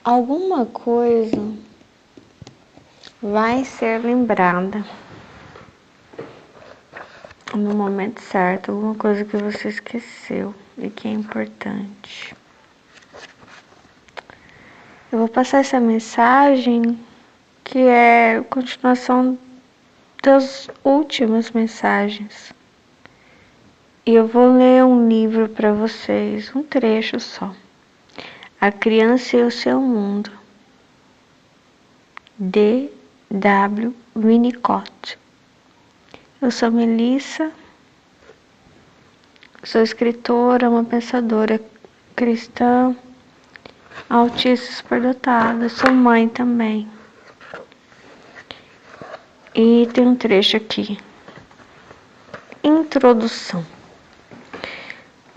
Alguma coisa vai ser lembrada no momento certo, alguma coisa que você esqueceu e que é importante. Eu vou passar essa mensagem que é continuação das últimas mensagens. E eu vou ler um livro para vocês, um trecho só. A Criança e o Seu Mundo, D. W. Winnicott. Eu sou Melissa, sou escritora, uma pensadora cristã, autista superdotada, sou mãe também. E tem um trecho aqui. Introdução,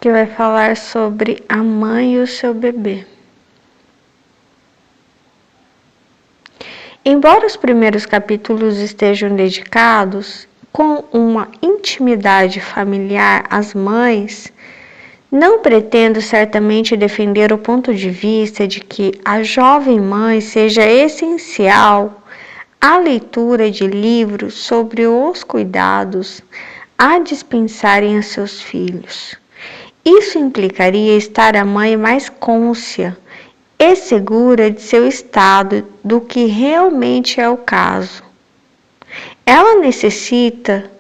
que vai falar sobre a mãe e o seu bebê. Embora os primeiros capítulos estejam dedicados com uma intimidade familiar às mães, não pretendo certamente defender o ponto de vista de que a jovem mãe seja essencial à leitura de livros sobre os cuidados a dispensarem a seus filhos. Isso implicaria estar a mãe mais cônscia e segura de seu estado do que realmente é o caso. Ela necessita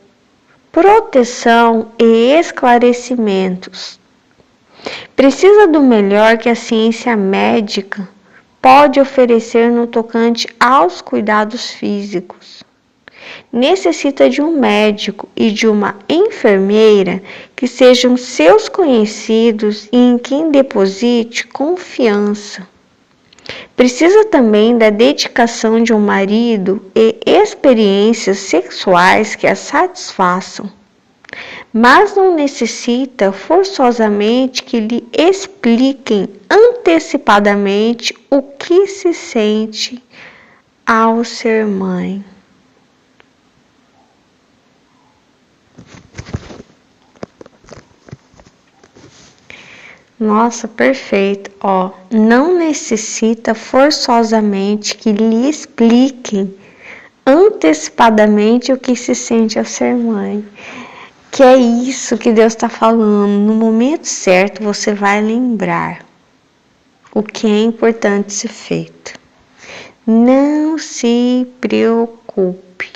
proteção e esclarecimentos. Precisa do melhor que a ciência médica pode oferecer no tocante aos cuidados físicos. Necessita de um médico e de uma enfermeira que sejam seus conhecidos e em quem deposite confiança. Precisa também da dedicação de um marido e experiências sexuais que a satisfaçam, mas não necessita forçosamente que lhe expliquem antecipadamente o que se sente ao ser mãe. Nossa, perfeito. Ó, não necessita forçosamente que lhe expliquem antecipadamente o que se sente ao ser mãe. Que é isso que Deus está falando. No momento certo você vai lembrar o que é importante ser feito. Não se preocupe.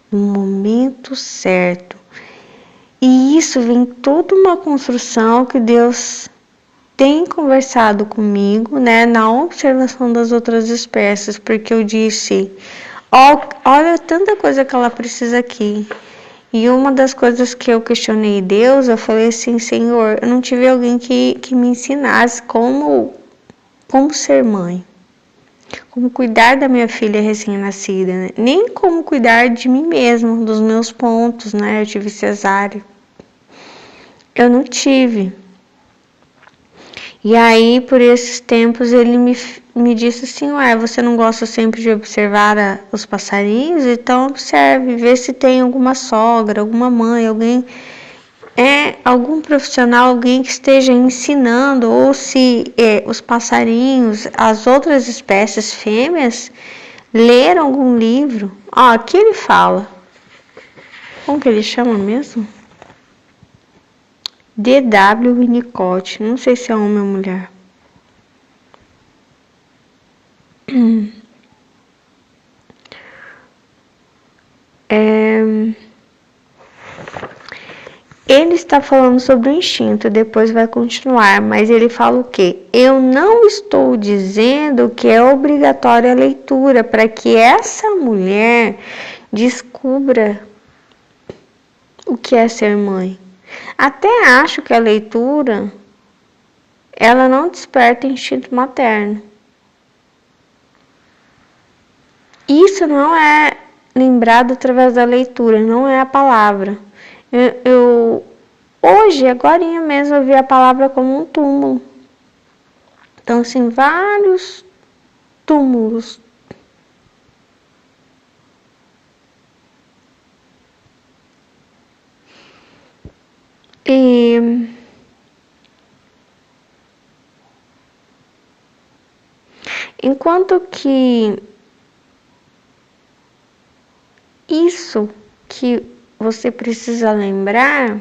No momento certo. E isso vem toda uma construção que Deus tem conversado comigo, né, na observação das outras espécies, porque eu disse, olha tanta coisa que ela precisa aqui. E uma das coisas que eu questionei Deus, eu falei assim, Senhor, eu não tive alguém que me ensinasse como ser mãe, como cuidar da minha filha recém-nascida, né? Nem como cuidar de mim mesma, dos meus pontos, né? Eu tive cesárea. Eu não tive. E aí, por esses tempos, ele me disse assim, você não gosta sempre de observar os passarinhos? Então observe, vê se tem alguma sogra, alguma mãe, algum profissional, alguém que esteja ensinando, ou se os passarinhos, as outras espécies fêmeas, leram algum livro. Aqui ele fala. Como que ele chama mesmo? D.W. Winnicott, não sei se é homem ou mulher. Ele está falando sobre o instinto, depois vai continuar, mas ele fala o quê? Eu não estou dizendo que é obrigatória a leitura para que essa mulher descubra o que é ser mãe. Até acho que a leitura, ela não desperta instinto materno. Isso não é lembrado através da leitura, não é a palavra. Hoje, agorinha mesmo, eu vi a palavra como um túmulo. Então, assim, vários túmulos. E Enquanto que isso que você precisa lembrar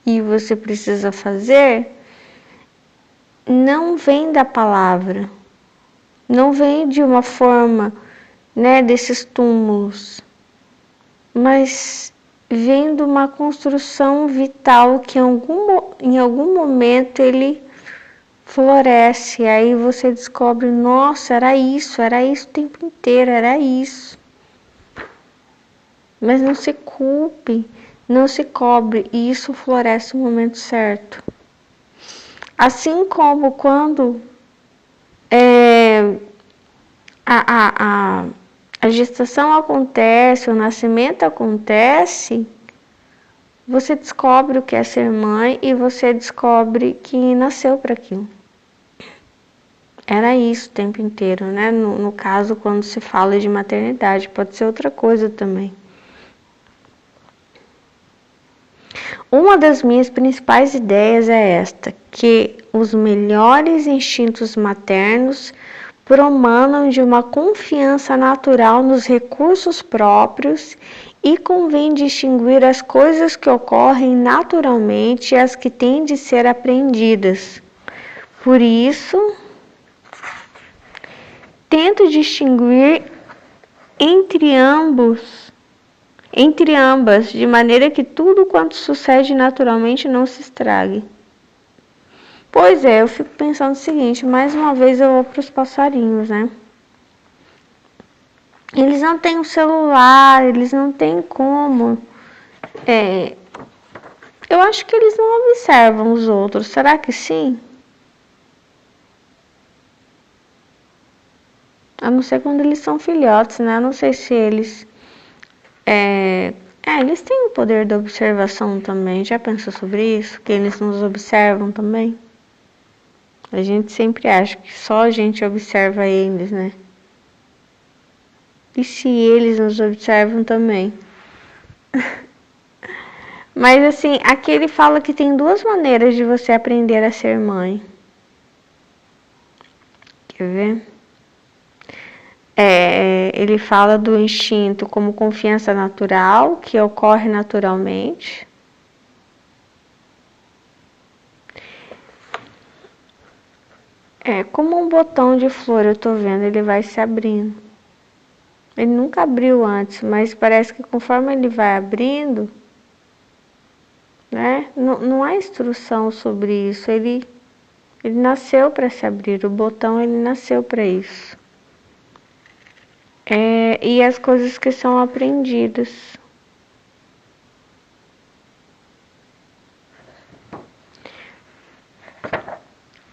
e você precisa fazer não vem da palavra, não vem de uma forma, né, desses túmulos, mas vem de uma construção vital que em algum momento ele floresce, aí você descobre, nossa, era isso o tempo inteiro, era isso. Mas não se culpe, não se cobre, e isso floresce no momento certo. Assim como quando a gestação acontece, o nascimento acontece, você descobre o que é ser mãe e você descobre que nasceu para aquilo. Era isso o tempo inteiro, né? No caso, quando se fala de maternidade, pode ser outra coisa também. Uma das minhas principais ideias é esta, que os melhores instintos maternos promanam de uma confiança natural nos recursos próprios e convém distinguir as coisas que ocorrem naturalmente e as que têm de ser aprendidas. Por isso, tento distinguir entre ambas, de maneira que tudo quanto sucede naturalmente não se estrague. Pois é, eu fico pensando o seguinte, mais uma vez eu vou para os passarinhos, né? Eles não têm um celular, eles não têm como. Eu acho que eles não observam os outros, será que sim? A não ser quando eles são filhotes, né? Eu não sei se eles... eles têm o poder da observação também. Já pensou sobre isso? Que eles nos observam também? A gente sempre acha que só a gente observa eles, né? E se eles nos observam também? Mas assim, aqui ele fala que tem duas maneiras de você aprender a ser mãe. Quer ver? Ele fala do instinto como confiança natural, que ocorre naturalmente. Como um botão de flor, eu tô vendo, ele vai se abrindo. Ele nunca abriu antes, mas parece que conforme ele vai abrindo, né? Não há instrução sobre isso. Ele nasceu para se abrir, o botão ele nasceu para isso. E as coisas que são aprendidas.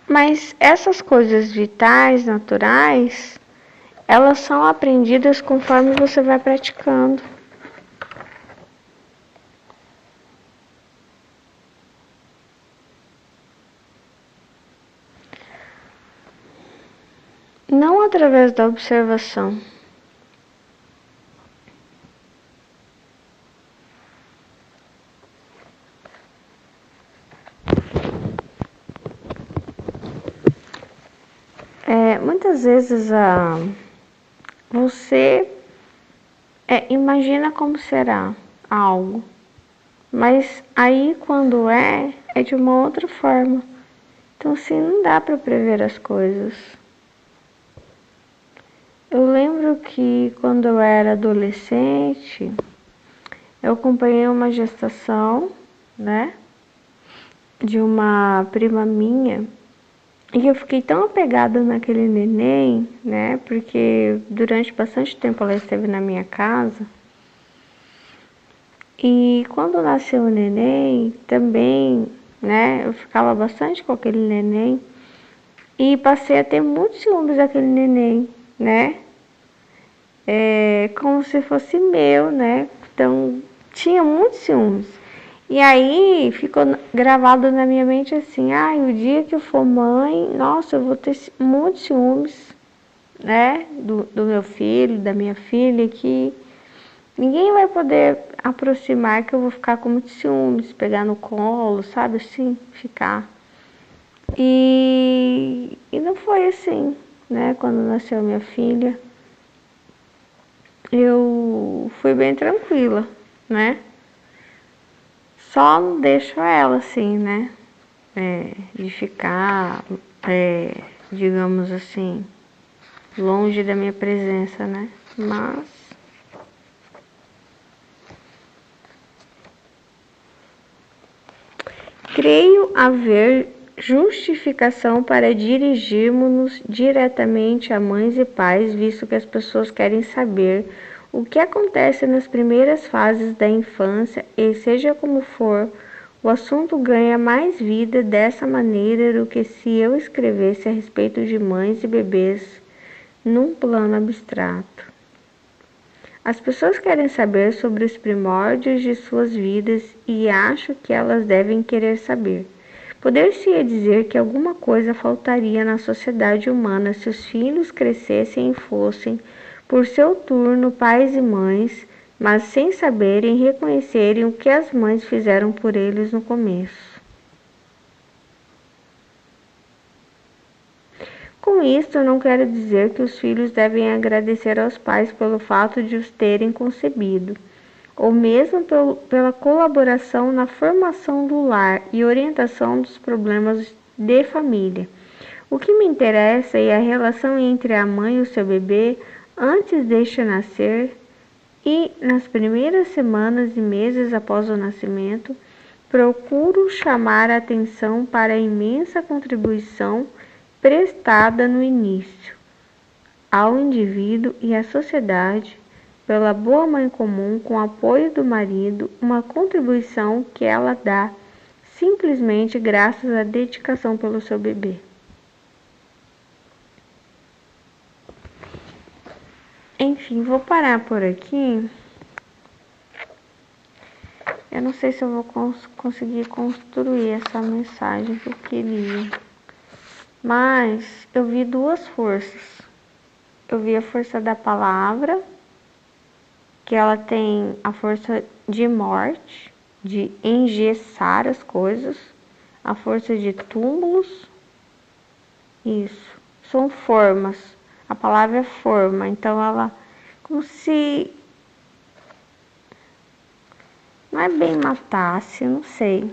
Mas essas coisas vitais, naturais, elas são aprendidas conforme você vai praticando. Não através da observação. Muitas vezes você imagina como será algo, mas aí quando é de uma outra forma. Então assim, não dá para prever as coisas. Eu lembro que quando eu era adolescente, eu acompanhei uma gestação, né, de uma prima minha, e eu fiquei tão apegada naquele neném, né, porque durante bastante tempo ela esteve na minha casa. E quando nasceu o neném, também, né, eu ficava bastante com aquele neném e passei a ter muitos ciúmes daquele neném, né, como se fosse meu, né, então tinha muitos ciúmes. E aí ficou gravado na minha mente assim, o dia que eu for mãe, nossa, eu vou ter muitos ciúmes, né, do meu filho, da minha filha, que ninguém vai poder aproximar, que eu vou ficar com muitos ciúmes, pegar no colo, sabe assim, ficar. E não foi assim, né? Quando nasceu minha filha, eu fui bem tranquila, né? Só não deixo ela assim, né? De ficar, digamos assim, longe da minha presença, né? Mas creio haver justificação para dirigirmos-nos diretamente a mães e pais, visto que as pessoas querem saber o que acontece nas primeiras fases da infância e, seja como for, o assunto ganha mais vida dessa maneira do que se eu escrevesse a respeito de mães e bebês num plano abstrato. As pessoas querem saber sobre os primórdios de suas vidas e acho que elas devem querer saber. Poder-se-ia dizer que alguma coisa faltaria na sociedade humana se os filhos crescessem e fossem, por seu turno, pais e mães, mas sem saberem reconhecerem o que as mães fizeram por eles no começo. Com isto, eu não quero dizer que os filhos devem agradecer aos pais pelo fato de os terem concebido, ou mesmo pela colaboração na formação do lar e orientação dos problemas de família. O que me interessa é a relação entre a mãe e o seu bebê antes deste nascer e, nas primeiras semanas e meses após o nascimento, procuro chamar a atenção para a imensa contribuição prestada no início ao indivíduo e à sociedade pela boa mãe comum com o apoio do marido, uma contribuição que ela dá simplesmente graças à dedicação pelo seu bebê. Enfim, vou parar por aqui. Eu não sei se eu vou conseguir construir essa mensagem que eu queria, mas eu vi duas forças. Eu vi a força da palavra, que ela tem a força de morte, de engessar as coisas, a força de túmulos. Isso, são formas. A palavra é forma, então ela como se não é bem matasse, não sei.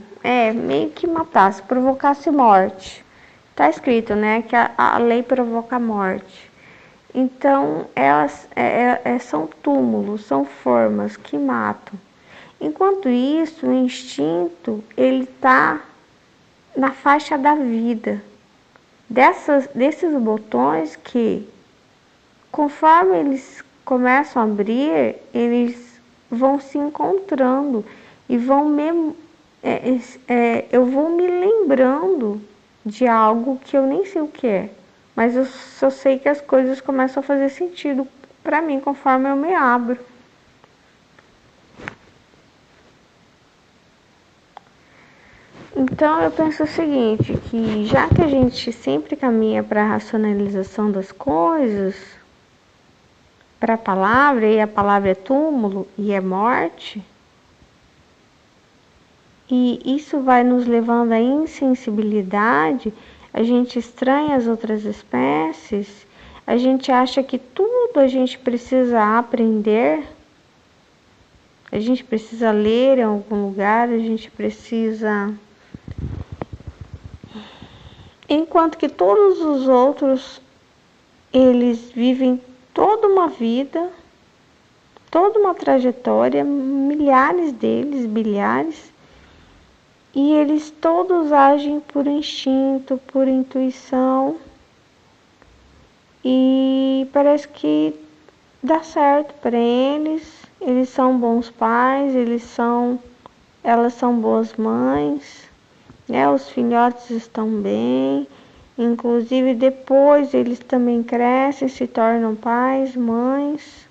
Meio que matasse, provocasse morte. Tá escrito, né, que a lei provoca a morte. Então, elas são túmulos, são formas que matam. Enquanto isso, o instinto, ele está na faixa da vida. Desses botões que, conforme eles começam a abrir, eles vão se encontrando e eu vou me lembrando de algo que eu nem sei o que é. Mas eu só sei que as coisas começam a fazer sentido para mim conforme eu me abro. Então eu penso o seguinte, que já que a gente sempre caminha para a racionalização das coisas, para a palavra, e a palavra é túmulo e é morte, e isso vai nos levando à insensibilidade, a gente estranha as outras espécies, a gente acha que tudo a gente precisa aprender, a gente precisa ler em algum lugar, a gente precisa... Enquanto que todos os outros, eles vivem toda uma vida, toda uma trajetória, milhares deles, bilhares, e eles todos agem por instinto, por intuição, e parece que dá certo para eles são bons pais, elas são boas mães, né? Os filhotes estão bem, inclusive depois eles também crescem, se tornam pais, mães,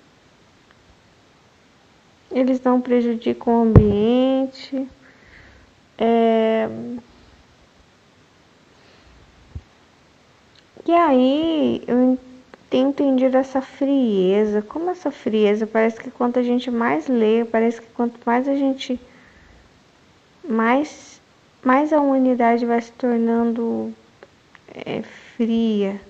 eles não prejudicam o ambiente. E aí eu tenho entendido essa frieza, como essa frieza, parece que quanto a gente mais lê, parece que quanto mais a gente, mais a humanidade vai se tornando fria.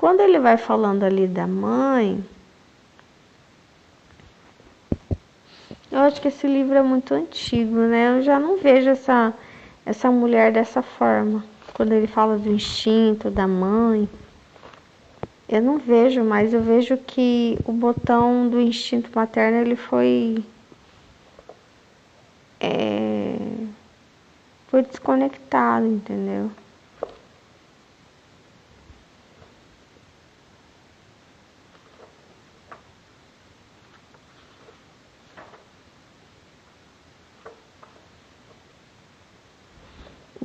Quando ele vai falando ali da mãe, eu acho que esse livro é muito antigo, né? Eu já não vejo essa mulher dessa forma. Quando ele fala do instinto da mãe, eu não vejo mais. Eu vejo que o botão do instinto materno, ele foi desconectado, entendeu?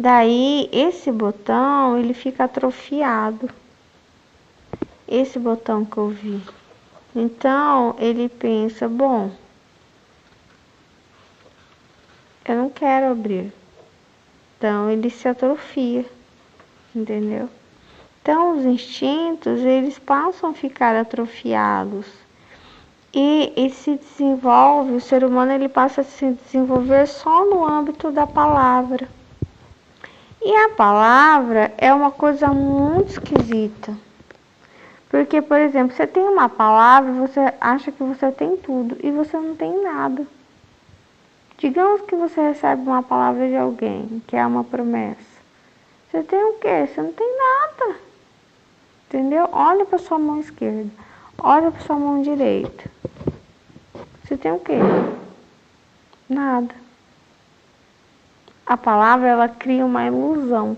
Daí, esse botão, ele fica atrofiado. Esse botão que eu vi. Então, ele pensa, bom, eu não quero abrir. Então, ele se atrofia, entendeu? Então, os instintos, eles passam a ficar atrofiados. E se desenvolve, o ser humano, ele passa a se desenvolver só no âmbito da palavra. E a palavra é uma coisa muito esquisita. Porque, por exemplo, você tem uma palavra, você acha que você tem tudo e você não tem nada. Digamos que você recebe uma palavra de alguém, que é uma promessa. Você tem o quê? Você não tem nada. Entendeu? Olha para sua mão esquerda. Olha para sua mão direita. Você tem o quê? Nada. A palavra, ela cria uma ilusão.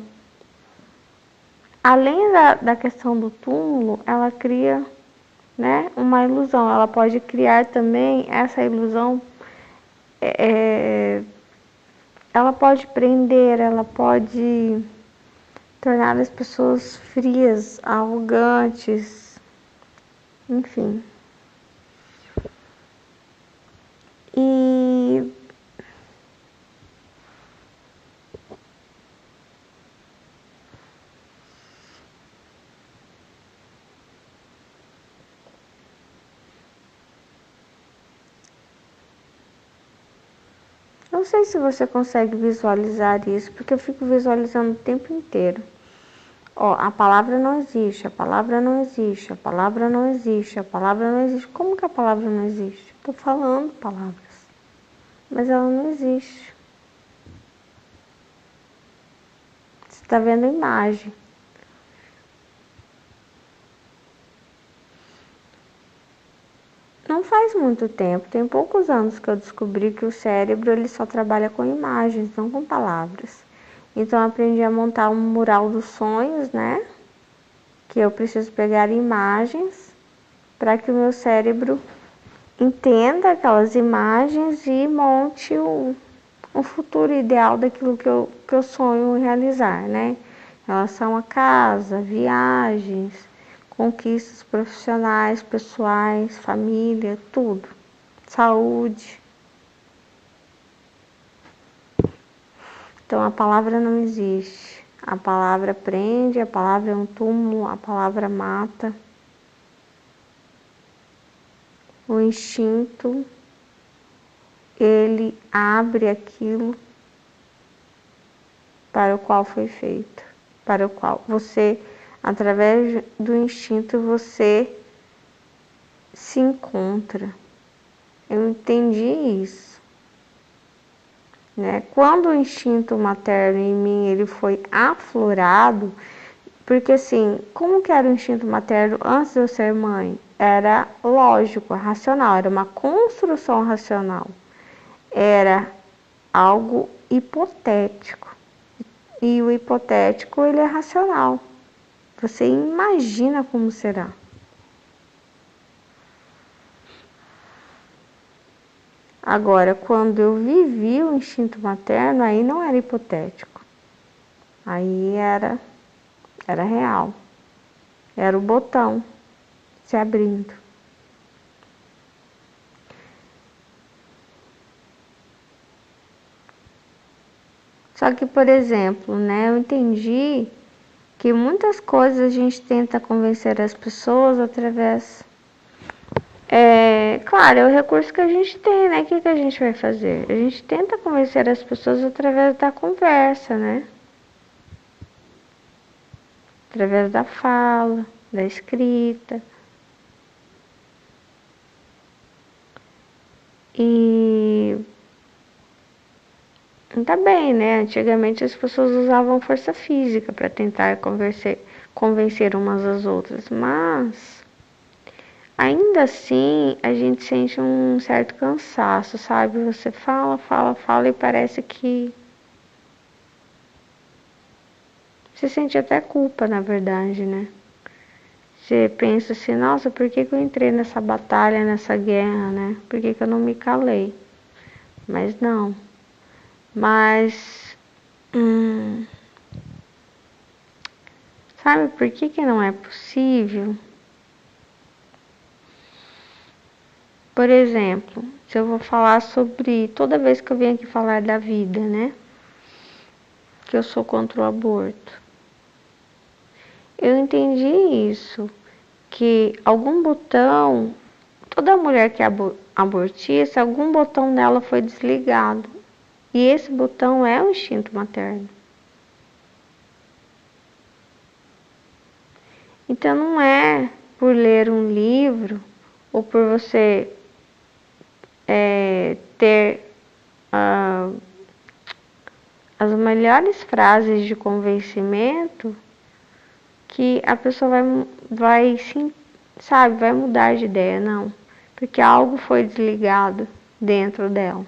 Além da questão do túmulo, ela cria, né, uma ilusão. Ela pode criar também essa ilusão. Ela pode prender, ela pode tornar as pessoas frias, arrogantes, enfim. E não sei se você consegue visualizar isso, porque eu fico visualizando o tempo inteiro. Ó, a palavra não existe, a palavra não existe, a palavra não existe, a palavra não existe. Como que a palavra não existe? Estou falando palavras, mas ela não existe. Você está vendo imagem. Não faz muito tempo, tem poucos anos que eu descobri que o cérebro ele só trabalha com imagens, não com palavras. Então eu aprendi a montar um mural dos sonhos, né? Que eu preciso pegar imagens para que o meu cérebro entenda aquelas imagens e monte um futuro ideal daquilo que eu sonho realizar, né? Em relação a casa, viagens, conquistas profissionais, pessoais, família, tudo. Saúde. Então a palavra não existe. A palavra prende, a palavra é um túmulo, a palavra mata. O instinto, ele abre aquilo para o qual foi feito, para o qual você, através do instinto, você se encontra. Eu entendi isso, né? Quando o instinto materno em mim ele foi aflorado, porque assim, como que era o instinto materno antes de eu ser mãe? Era lógico, racional, era uma construção racional, era algo hipotético. E o hipotético, ele é racional. Você imagina como será. Agora, quando eu vivi o instinto materno, aí não era hipotético. Aí era real. Era o botão se abrindo. Só que, por exemplo, né, eu entendi que muitas coisas a gente tenta convencer as pessoas através... claro, é o recurso que a gente tem, né? O que a gente vai fazer? A gente tenta convencer as pessoas através da conversa, né? Através da fala. da escrita. E tá bem, né? Antigamente as pessoas usavam força física para tentar convencer umas às outras, mas ainda assim a gente sente um certo cansaço, sabe? Você fala, fala, fala e parece que você sente até culpa, na verdade, né? Você pensa assim, nossa, por que eu entrei nessa batalha, nessa guerra, né? Por que eu não me calei? Mas não. Mas, sabe por que não é possível? Por exemplo, se eu vou falar sobre, toda vez que eu venho aqui falar da vida, né? Que eu sou contra o aborto. Eu entendi isso, que algum botão, toda mulher que é abortista, algum botão dela foi desligado. E esse botão é o instinto materno. Então não é por ler um livro ou por você ter as melhores frases de convencimento que a pessoa vai sim, sabe, vai mudar de ideia, não. Porque algo foi desligado dentro dela,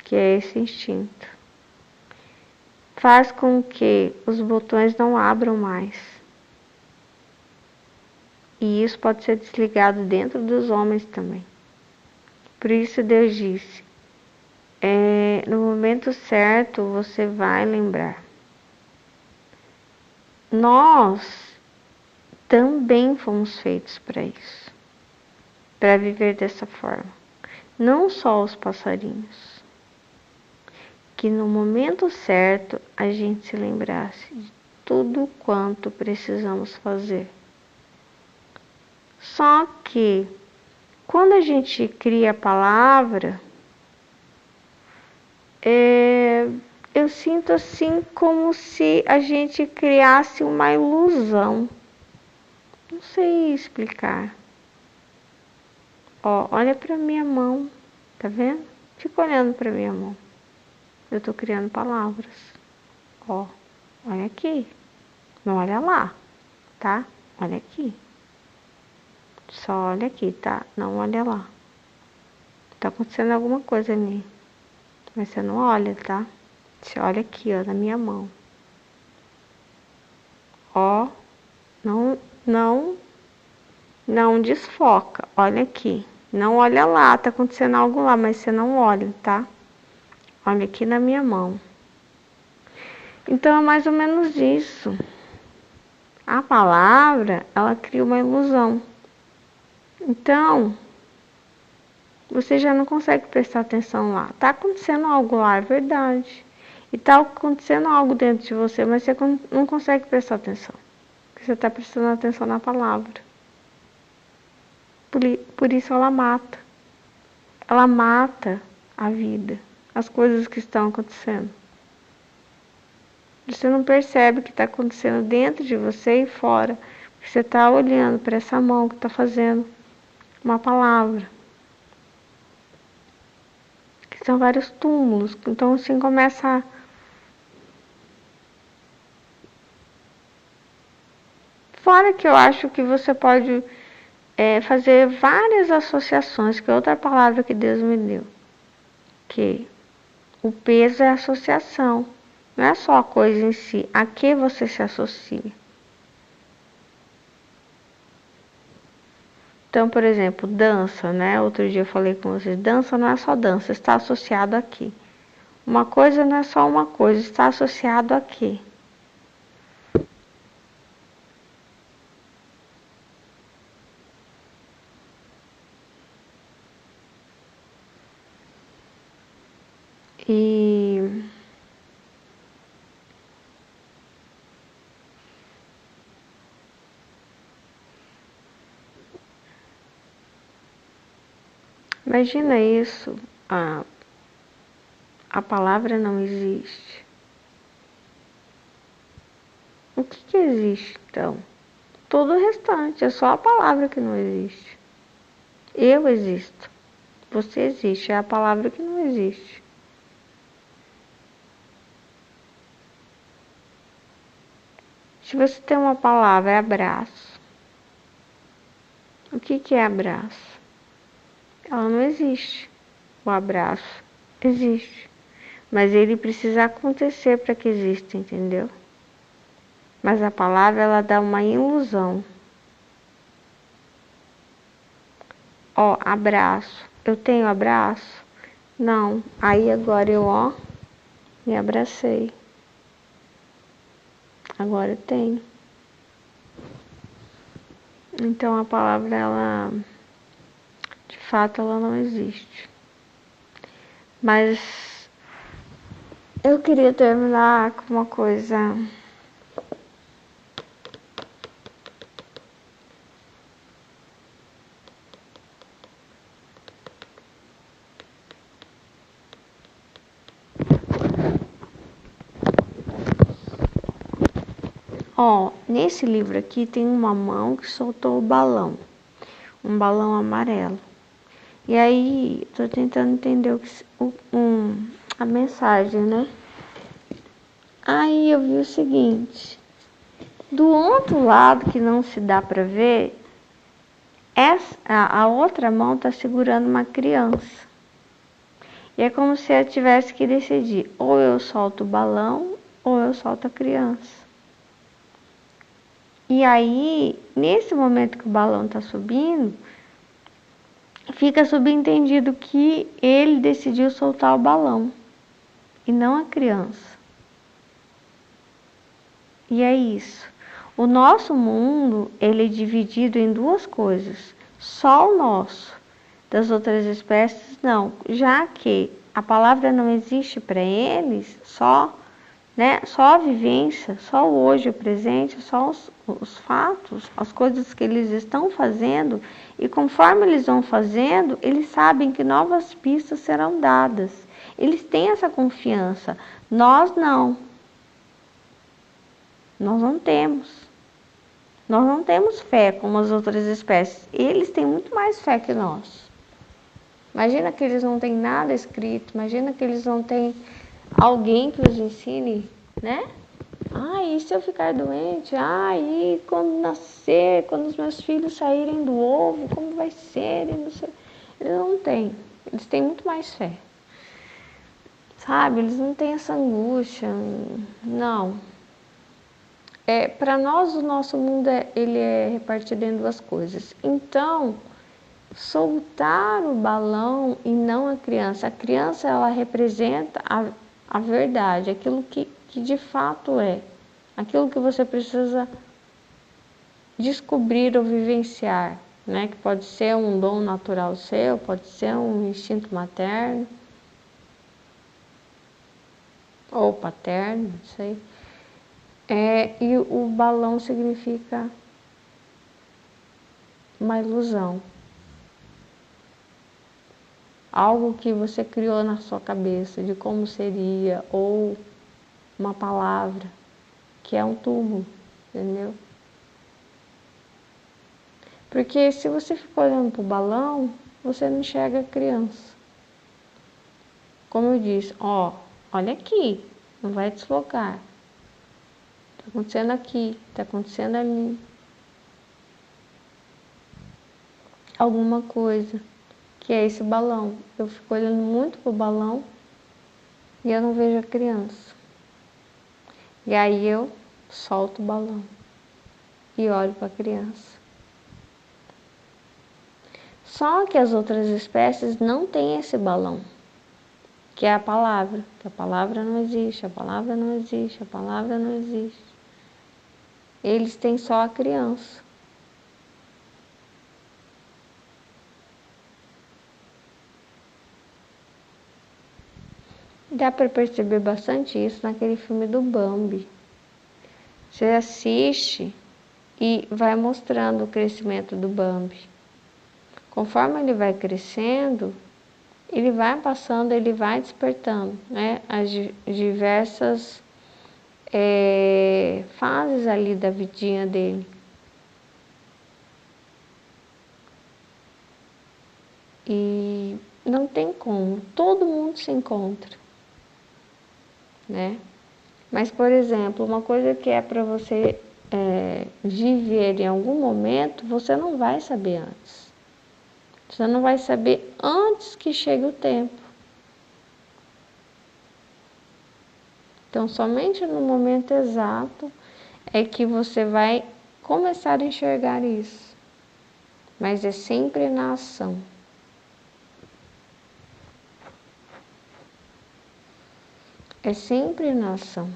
que é esse instinto. Faz com que os botões não abram mais. E isso pode ser desligado dentro dos homens também. Por isso Deus disse, no momento certo você vai lembrar. Nós também fomos feitos para isso, para viver dessa forma. Não só os passarinhos. Que no momento certo a gente se lembrasse de tudo quanto precisamos fazer. Só que quando a gente cria a palavra, eu sinto assim como se a gente criasse uma ilusão. Não sei explicar. Ó, olha para minha mão, tá vendo? Fica olhando para minha mão. Eu tô criando palavras. Ó, olha aqui. Não olha lá, tá? Olha aqui. Só olha aqui, tá? Não olha lá. Tá acontecendo alguma coisa ali. Mas você não olha, tá? Você olha aqui, ó, na minha mão. Ó, não desfoca. Olha aqui. Não olha lá, tá acontecendo algo lá, mas você não olha, tá? Olha aqui na minha mão. Então é mais ou menos isso. A palavra, ela cria uma ilusão. Então, você já não consegue prestar atenção lá. Tá acontecendo algo lá, é verdade. E tá acontecendo algo dentro de você, mas você não consegue prestar atenção. Porque você está prestando atenção na palavra. Por isso ela mata. Ela mata a vida, as coisas que estão acontecendo. Você não percebe o que está acontecendo dentro de você e fora. Porque você está olhando para essa mão que está fazendo uma palavra. Que são vários túmulos. Então assim começa a... Fora que eu acho que você pode fazer várias associações, que é outra palavra que Deus me deu. Que o peso é associação. Não é só a coisa em si, a que você se associa. Então, por exemplo, dança, né? Outro dia eu falei com vocês, dança não é só dança, está associado aqui. Uma coisa não é só uma coisa, está associado aqui. E imagina isso, a palavra não existe. O que existe então? todo o restante, é só a palavra que não existe. Eu existo, você existe, é a palavra que não existe. Se você tem uma palavra, é abraço. O que é abraço? Ela não existe. O abraço existe. Mas ele precisa acontecer para que exista, entendeu? Mas a palavra, ela dá uma ilusão. Ó, abraço. Eu tenho abraço? Não. Aí agora eu, me abracei. Agora eu tenho. Então a palavra, ela, de fato, ela não existe. Mas eu queria terminar com uma coisa. Ó, nesse livro aqui tem uma mão que soltou o balão. Um balão amarelo. E aí, tô tentando entender a mensagem, né? Aí eu vi o seguinte. Do outro lado, que não se dá para ver, a outra mão tá segurando uma criança. E é como se ela tivesse que decidir, ou eu solto o balão, ou eu solto a criança. E aí, nesse momento que o balão tá subindo, fica subentendido que ele decidiu soltar o balão, e não a criança. E é isso. O nosso mundo, ele é dividido em duas coisas. Só o nosso. Das outras espécies, não. Já que a palavra não existe para eles, só a vivência, só o hoje, o presente, só os fatos, as coisas que eles estão fazendo. E conforme eles vão fazendo, eles sabem que novas pistas serão dadas. Eles têm essa confiança. Nós não. Nós não temos. Nós não temos fé como as outras espécies. Eles têm muito mais fé que nós. Imagina que eles não têm nada escrito. Imagina que eles não têm alguém que os ensine, né? E se eu ficar doente? E quando nascer, quando os meus filhos saírem do ovo, como vai ser? Eles não têm. Eles têm muito mais fé. Sabe? Eles não têm essa angústia. Não. Para nós, o nosso mundo ele é repartido em duas coisas. Então, soltar o balão e não a criança. A criança, ela representa a verdade, aquilo que de fato é. Aquilo que você precisa descobrir ou vivenciar, né? Que pode ser um dom natural seu, pode ser um instinto materno ou paterno, não sei. E o balão significa uma ilusão. Algo que você criou na sua cabeça de como seria, ou uma palavra, que é um túmulo, entendeu? Porque se você ficar olhando para o balão, você não enxerga a criança. Como eu disse, olha aqui, não vai deslocar. Está acontecendo aqui, está acontecendo ali. Alguma coisa, que é esse balão. Eu fico olhando muito pro balão e eu não vejo a criança. E aí eu solto o balão e olho para a criança. Só que as outras espécies não têm esse balão, que é a palavra. Que a palavra não existe, a palavra não existe, a palavra não existe. Eles têm só a criança. Dá para perceber bastante isso naquele filme do Bambi. Você assiste e vai mostrando o crescimento do Bambi. Conforme ele vai crescendo, ele vai passando, ele vai despertando, né? As diversas fases ali da vidinha dele. E não tem como, todo mundo se encontra, né? Mas, por exemplo, uma coisa que é para você viver em algum momento, você não vai saber antes. Você não vai saber antes que chegue o tempo. Então, somente no momento exato é que você vai começar a enxergar isso. Mas é sempre na ação. É sempre na ação.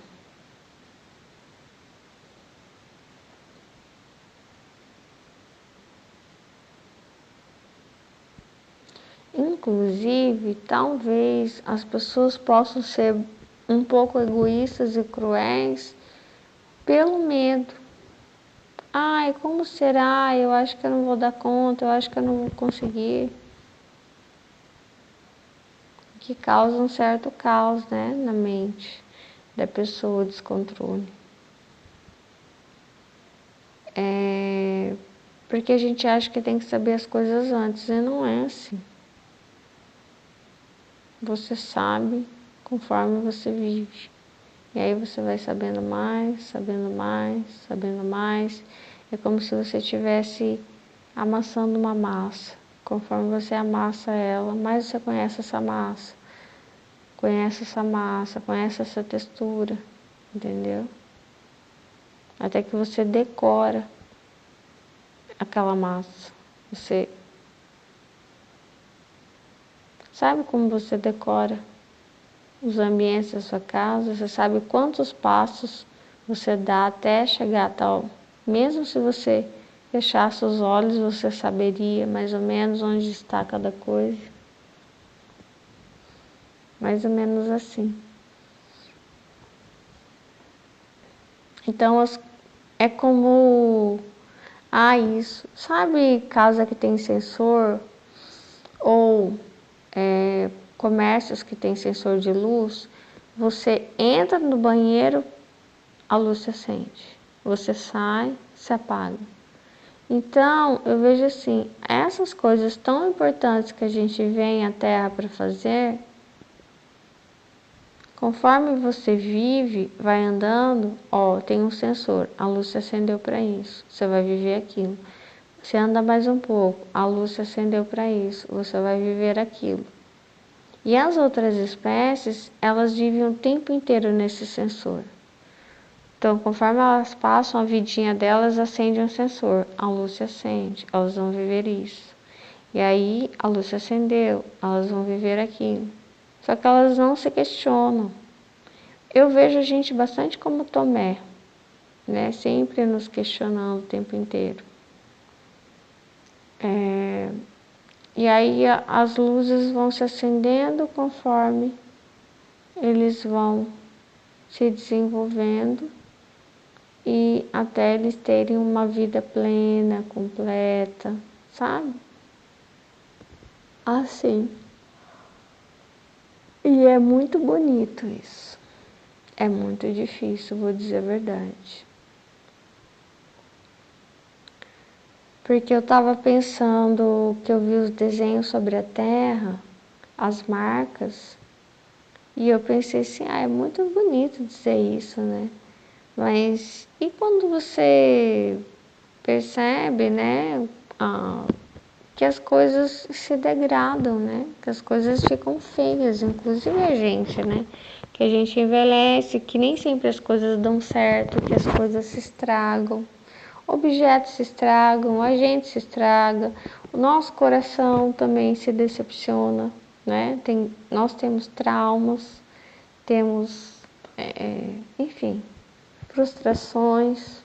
Inclusive, talvez as pessoas possam ser um pouco egoístas e cruéis pelo medo. Ai, como será? Eu acho que eu não vou dar conta, eu acho que eu não vou conseguir. Que causa um certo caos, né, na mente da pessoa, descontrole. Porque a gente acha que tem que saber as coisas antes, e não é assim. Você sabe conforme você vive. E aí você vai sabendo mais, sabendo mais, sabendo mais. É como se você estivesse amassando uma massa. Conforme você amassa ela, mais você conhece essa massa. Conhece essa massa, conhece essa textura, entendeu? Até que você decora aquela massa. Você sabe como você decora os ambientes da sua casa? Você sabe quantos passos você dá até chegar a tal. Mesmo se você fechasse os olhos, você saberia mais ou menos onde está cada coisa. Mais ou menos assim. Então, é como... isso. Sabe casa que tem sensor? Ou comércios que tem sensor de luz? Você entra no banheiro, a luz se acende. Você sai, se apaga. Então, eu vejo assim, essas coisas tão importantes que a gente vem à Terra para fazer, conforme você vive, vai andando, tem um sensor, a luz se acendeu para isso, você vai viver aquilo. Você anda mais um pouco, a luz se acendeu para isso, você vai viver aquilo. E as outras espécies, elas vivem o tempo inteiro nesse sensor. Então, conforme elas passam a vidinha delas, acende um sensor, a luz se acende, elas vão viver isso. E aí, a luz se acendeu, elas vão viver aquilo. Só que elas não se questionam. Eu vejo a gente bastante como Tomé, né? Sempre nos questionando o tempo inteiro. E aí, as luzes vão se acendendo conforme eles vão se desenvolvendo e até eles terem uma vida plena, completa, sabe? Assim. E é muito bonito isso. É muito difícil, vou dizer a verdade. Porque eu estava pensando que eu vi os desenhos sobre a Terra, as marcas, e eu pensei assim, é muito bonito dizer isso, né? Mas e quando você percebe, né, que as coisas se degradam, né? Que as coisas ficam feias, inclusive a gente, né? Que a gente envelhece, que nem sempre as coisas dão certo, que as coisas se estragam. Objetos se estragam, a gente se estraga, o nosso coração também se decepciona, né? Nós temos traumas, temos, enfim, frustrações.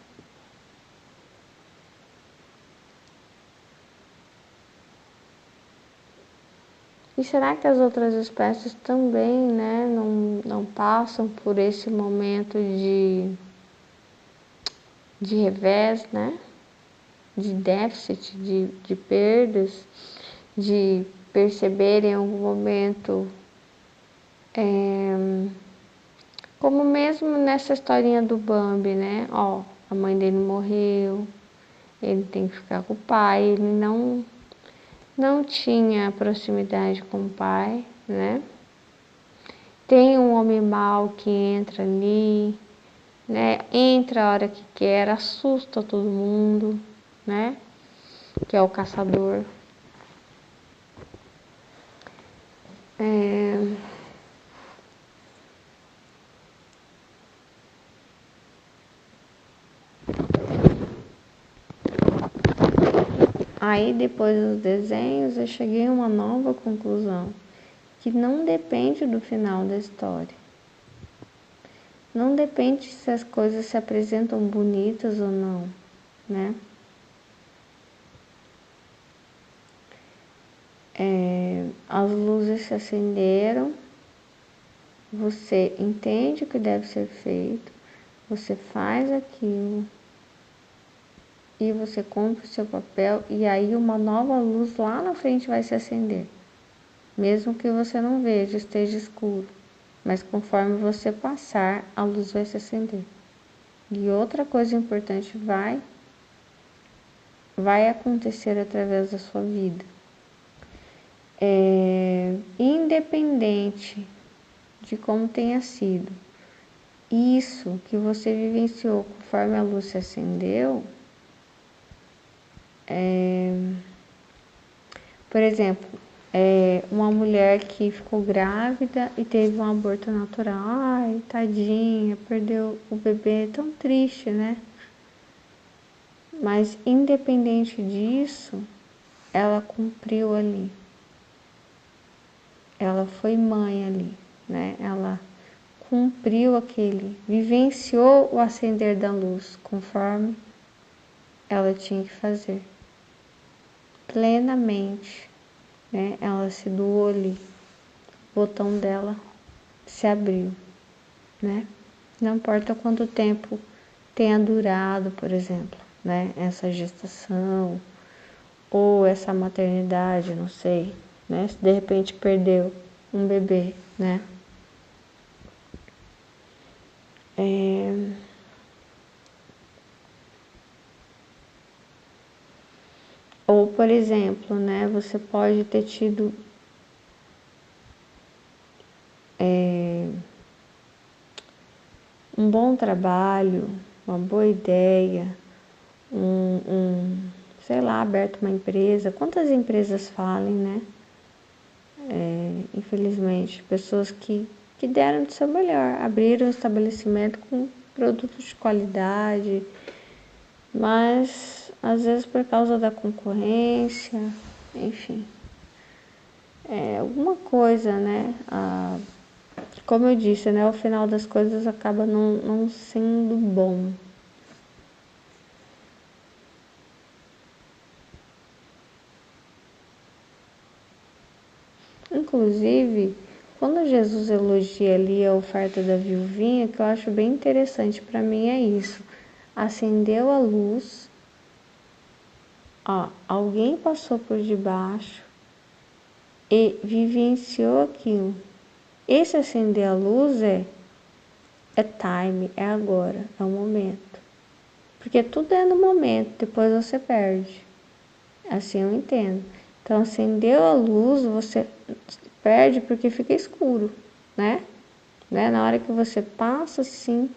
E será que as outras espécies também, né, não passam por esse momento de revés, né? De déficit, de perdas, de perceber em algum momento, como mesmo nessa historinha do Bambi, né? A mãe dele morreu, ele tem que ficar com o pai, ele não tinha proximidade com o pai, né? Tem um homem mau que entra ali, né? Entra a hora que quer, assusta todo mundo, né? Que é o caçador. Aí depois dos desenhos eu cheguei a uma nova conclusão, que não depende do final da história. Não depende se as coisas se apresentam bonitas ou não, né? As luzes se acenderam, você entende o que deve ser feito, você faz aquilo e você cumpre o seu papel, e aí uma nova luz lá na frente vai se acender. Mesmo que você não veja, esteja escuro, mas conforme você passar, a luz vai se acender. E outra coisa importante vai acontecer através da sua vida. Independente de como tenha sido, isso que você vivenciou conforme a luz se acendeu, por exemplo, uma mulher que ficou grávida e teve um aborto natural, ai, tadinha, perdeu o bebê, tão triste, né? Mas independente disso, ela cumpriu ali. Ela foi mãe ali, né? Ela cumpriu vivenciou o acender da luz conforme ela tinha que fazer. Plenamente, né? Ela se doou ali. O botão dela se abriu, né? Não importa quanto tempo tenha durado, por exemplo, né? Essa gestação ou essa maternidade, não sei, né? Se de repente perdeu um bebê, né? Ou, por exemplo, né? Você pode ter tido um bom trabalho, uma boa ideia, sei lá, aberto uma empresa. Quantas empresas falem, né? Infelizmente, pessoas que deram de seu melhor, abriram um estabelecimento com produtos de qualidade, mas às vezes por causa da concorrência, enfim, alguma coisa, né? Como eu disse, né? O final das coisas acaba não sendo bom. Inclusive, quando Jesus elogia ali a oferta da viuvinha, que eu acho bem interessante para mim é isso. Acendeu a luz, ó, alguém passou por debaixo e vivenciou aquilo. Esse acender a luz é time, é agora, é o momento. Porque tudo é no momento, depois você perde. Assim eu entendo. Então, acendeu a luz, você perde porque fica escuro, né? Na hora que você passa assim,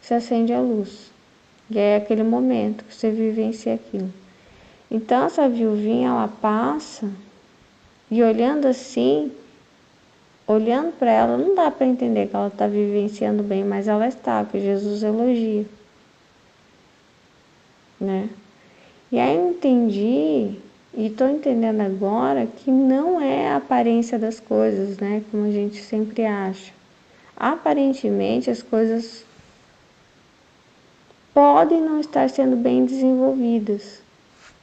você acende a luz. E é aquele momento que você vivencia aquilo. Então, essa viuvinha, ela passa e olhando assim, olhando para ela, não dá para entender que ela está vivenciando bem, mas ela está, que Jesus elogia, né? E aí eu entendi, e estou entendendo agora, que não é a aparência das coisas, né? Como a gente sempre acha. Aparentemente, as coisas podem não estar sendo bem desenvolvidas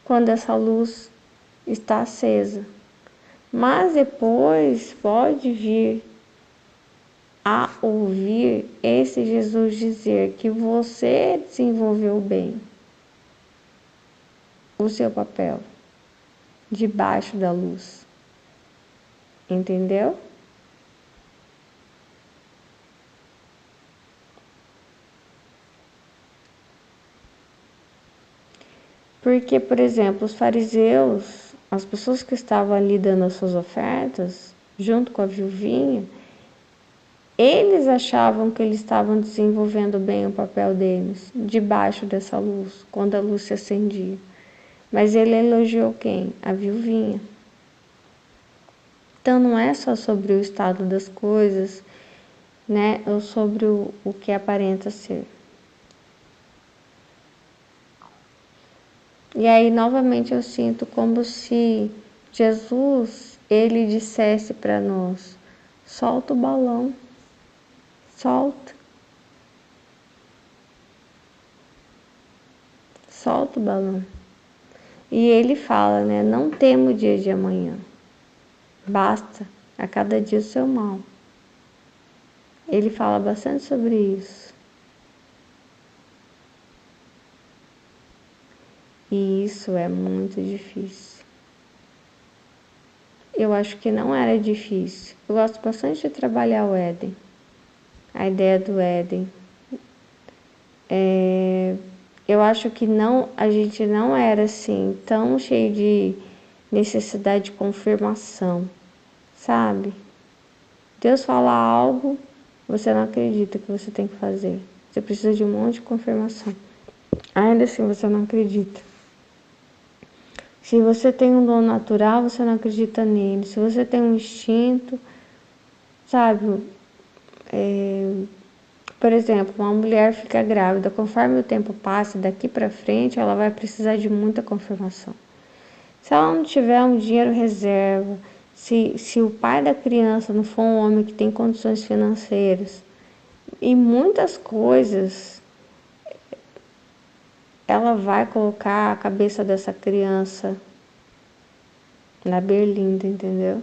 quando essa luz está acesa. Mas depois pode vir a ouvir esse Jesus dizer que você desenvolveu bem o seu papel debaixo da luz. Entendeu? Porque, por exemplo, os fariseus, as pessoas que estavam ali dando as suas ofertas, junto com a viuvinha, eles achavam que eles estavam desenvolvendo bem o papel deles, debaixo dessa luz, quando a luz se acendia. Mas ele elogiou quem? A viuvinha. Então não é só sobre o estado das coisas, né? Ou sobre o que aparenta ser. E aí novamente eu sinto como se Jesus, ele dissesse para nós: solta o balão, solta, solta o balão. E ele fala, né? Não temo o dia de amanhã, basta a cada dia o seu mal. Ele fala bastante sobre isso. E isso é muito difícil. Eu acho que não era difícil. Eu gosto bastante de trabalhar o Éden. A ideia do Éden. Eu acho que a gente não era assim, tão cheio de necessidade de confirmação, sabe? Deus fala algo, você não acredita que você tem que fazer. Você precisa de um monte de confirmação. Ainda assim você não acredita. Se você tem um dom natural, você não acredita nele. Se você tem um instinto, sabe? Por exemplo, uma mulher fica grávida, conforme o tempo passa, daqui para frente, ela vai precisar de muita confirmação. Se ela não tiver um dinheiro reserva, se o pai da criança não for um homem que tem condições financeiras, e muitas coisas, ela vai colocar a cabeça dessa criança na berlinda, entendeu?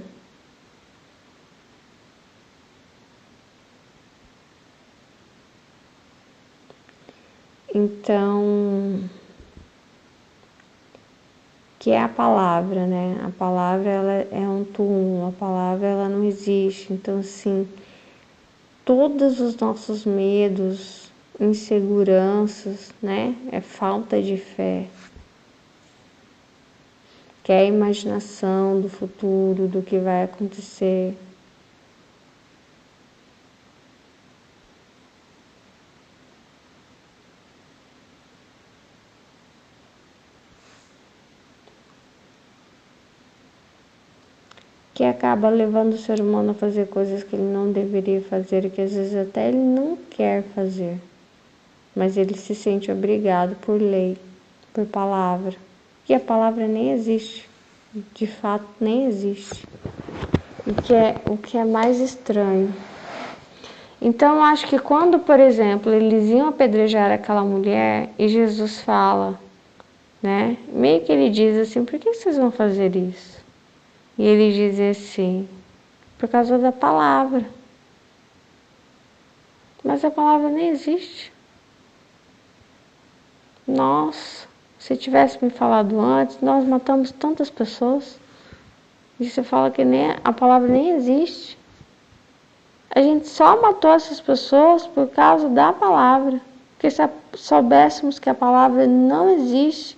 Então, que é a palavra, né? A palavra, ela é um túmulo, a palavra, ela não existe. Então, assim, todos os nossos medos, inseguranças, né? É falta de fé. Que é a imaginação do futuro, do que vai acontecer. Que acaba levando o ser humano a fazer coisas que ele não deveria fazer e que às vezes até ele não quer fazer, mas ele se sente obrigado por lei, por palavra, que a palavra nem existe, de fato nem existe, o que é mais estranho. Então eu acho que quando, por exemplo, eles iam apedrejar aquela mulher e Jesus fala, né, meio que ele diz assim, por que vocês vão fazer isso? E ele diz assim, por causa da palavra. Mas a palavra nem existe. Nossa, se tivesse me falado antes, nós matamos tantas pessoas. E você fala que nem a palavra nem existe. A gente só matou essas pessoas por causa da palavra. Porque se soubéssemos que a palavra não existe,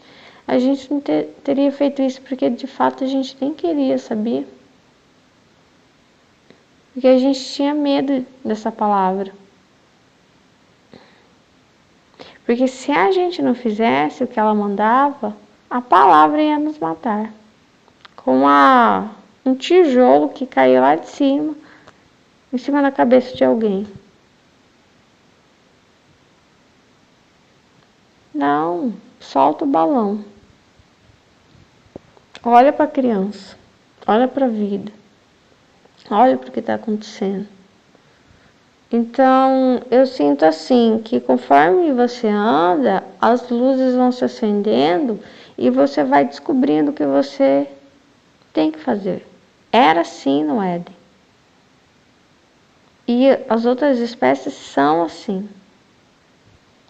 a gente não teria feito isso, porque de fato a gente nem queria, sabia? Porque a gente tinha medo dessa palavra. Porque se a gente não fizesse o que ela mandava, a palavra ia nos matar. Com um tijolo que caiu lá de cima, em cima da cabeça de alguém. Não, solta o balão. Olha para a criança, olha para a vida, olha para o que está acontecendo. Então, eu sinto assim, que conforme você anda, as luzes vão se acendendo e você vai descobrindo o que você tem que fazer. Era assim no Éden. E as outras espécies são assim.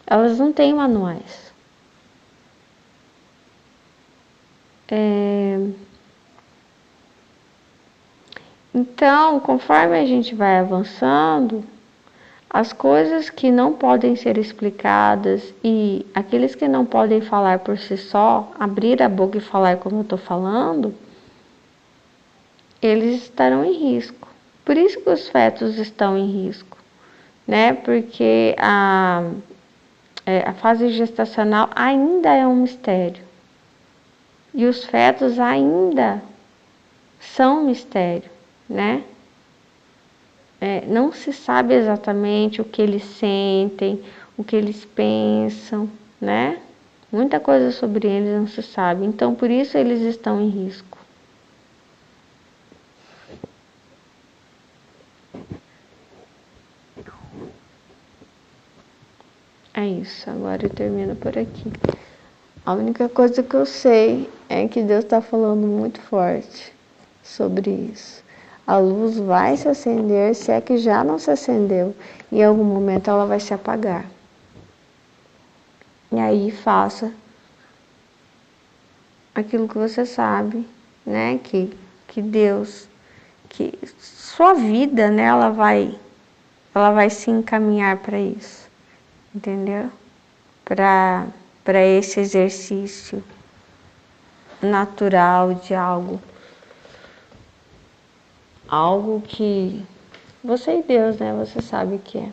Elas não têm manuais. Então, conforme a gente vai avançando, As coisas que não podem ser explicadas e aqueles que não podem falar por si só, abrir a boca e falar como eu estou falando, eles estarão em risco. Por isso que os fetos estão em risco, né? Porque a fase gestacional ainda é um mistério. E os fetos ainda são um mistério, né? Não se sabe exatamente o que eles sentem, o que eles pensam, né? Muita coisa sobre eles não se sabe. Então, por isso eles estão em risco. É isso, agora eu termino por aqui. A única coisa que eu sei é que Deus está falando muito forte sobre isso. A luz vai se acender, se é que já não se acendeu. Em algum momento ela vai se apagar. E aí faça aquilo que você sabe, né? Que Deus, que sua vida, né? Ela vai se encaminhar para isso, entendeu? Para esse exercício natural de algo que você e Deus, né? Você sabe o que é.